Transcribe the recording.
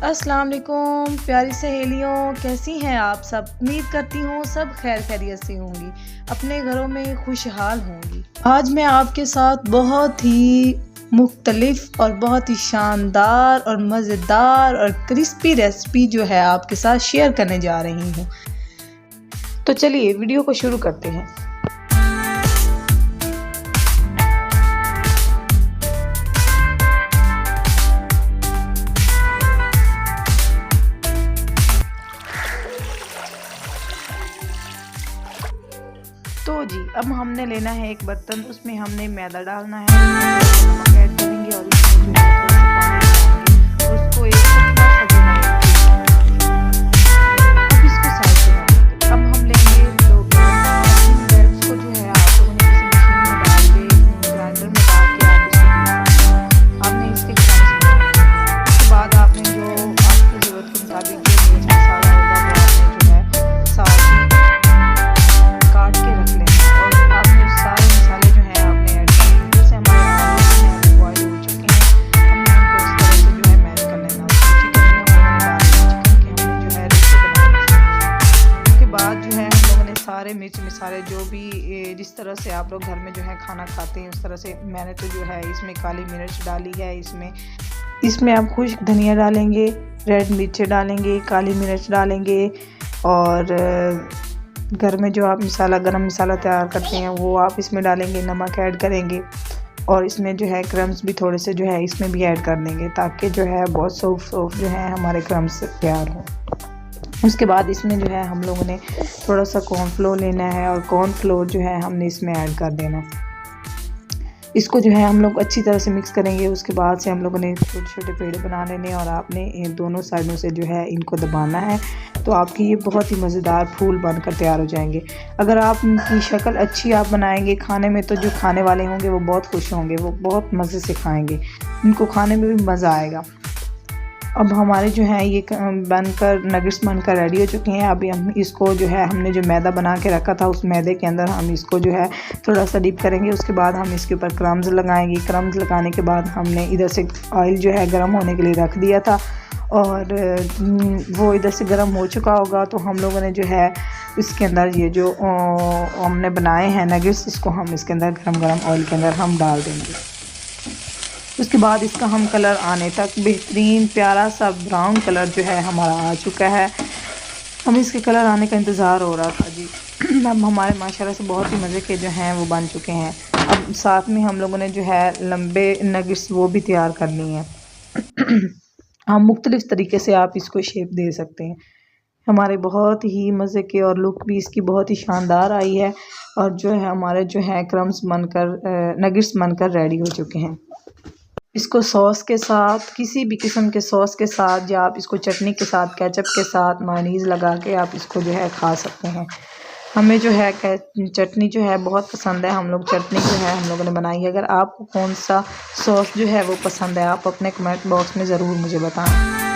अस्सलाम वालेकुम प्यारी सहेलियों, कैसी हैं आप सब। उम्मीद करती हूँ सब खैर खैरियत से होंगी, अपने घरों में खुशहाल होंगी। आज मैं आपके साथ बहुत ही मुख्तलिफ और बहुत ही शानदार और मज़ेदार और क्रिस्पी रेसिपी जो है आपके साथ शेयर करने जा रही हूँ। तो चलिए वीडियो को शुरू करते हैं। तो जी अब हमने लेना है एक बर्तन, उसमें हमने मैदा डालना है, नमक ऐड करेंगे और इसमें जो है थोड़ा सा पानी डालेंगे, उसको एक पतला सा जो है अब इसको साइड पे रख देंगे। अब हम लेंगे 2 ग्रेप्स को जो है आप लोगों ने किसी मशीन में डाल के ग्राइंडर में डाल के आप इसको आपने इसके उसके बाद आपने जो आपकी ज़रूरत के मुताबिक जो मिर्च मसाला होगा वो आपने जो है साथ ही काट के रख लेना और आपने सारे मसाले जो हैं आपने ऐड कर लेने। जैसे हमारे आलू जो हैं वो बॉयल हो चुके हैं, हमने उनको इस तरह से जो है मैश कर लेना। चिकन में हमने डाल चिकन के हमने जो है रिश्ते बनाने। उसके बाद जो है हम लोगों ने सारे मिर्च मसाले जो भी जिस तरह से आप लोग घर में जो है खाना खाते हैं उस तरह से मैंने तो जो है इसमें काली मिर्च डाली है, इसमें आप खुश्क धनिया डालेंगे, रेड मिर्च डालेंगे, काली मिर्च डालेंगे और घर में जो आप गरम मसाला तैयार करते हैं वो आप इसमें डालेंगे, नमक ऐड करेंगे और इसमें जो है क्रम्स भी थोड़े से जो है इसमें भी ऐड कर देंगे ताकि जो है बहुत सॉफ्ट जो है हमारे क्रम्स तैयार हो। उसके बाद इसमें जो है हम लोगों ने थोड़ा सा कॉर्नफ्लोर लेना है और कॉर्नफ्लोर जो है हमने इसमें ऐड कर देना है। इसको जो है हम लोग अच्छी तरह से मिक्स करेंगे। उसके बाद से हम लोगों ने छोटे छोटे पेड़े बना लेने और आपने दोनों साइडों से जो है इनको दबाना है तो आपकी ये बहुत ही मज़ेदार फूल बनकर तैयार हो जाएंगे। अगर आप इनकी शक्ल अच्छी आप बनाएंगे खाने में तो जो खाने वाले होंगे वो बहुत खुश होंगे, वो बहुत मज़े से खाएंगे, इनको खाने में भी मज़ा आएगा। अब हमारे जो है ये नगेट्स बनकर रेडी हो चुके हैं। अभी हम इसको जो है हमने जो मैदा बना के रखा था उस मैदे के अंदर हम इसको जो है थोड़ा सा डिप करेंगे। उसके बाद हम इसके ऊपर क्रम्स लगाएंगे। क्रम्स लगाने के बाद हमने इधर से ऑयल जो है गर्म होने के लिए रख दिया था और वो इधर से गर्म हो चुका होगा तो हम लोगों ने जो है इसके अंदर ये जो हमने बनाए हैं नगेट्स इसको हम इसके अंदर गरम ऑयल के अंदर हम डाल देंगे। उसके बाद इसका हम कलर आने तक बेहतरीन प्यारा सा ब्राउन कलर जो है हमारा आ चुका है। हमें इसके कलर आने का इंतज़ार हो रहा था जी। अब हमारे माशाल्लाह से बहुत ही मज़े के जो हैं वो बन चुके हैं। अब साथ में हम लोगों ने जो है लंबे नगेट्स वो भी तैयार करनी है। हम मुख्तलिफ़ तरीके से आप इसको शेप दे सकते हैं। हमारे बहुत ही मज़े के और लुक भी इसकी बहुत ही शानदार आई है और जो है हमारे जो है क्रम्स बनकर नगेट्स बनकर रेडी हो चुके हैं। इसको सॉस के साथ किसी भी किस्म के सॉस के साथ या आप इसको चटनी के साथ केचप के साथ मेयोनीज़ लगा के आप इसको जो है खा सकते हैं। हमें जो है चटनी जो है बहुत पसंद है, हम लोग चटनी जो है हम लोगों ने बनाई है। अगर आपको कौन सा सॉस जो है वो पसंद है आप अपने कमेंट बॉक्स में ज़रूर मुझे बताएं।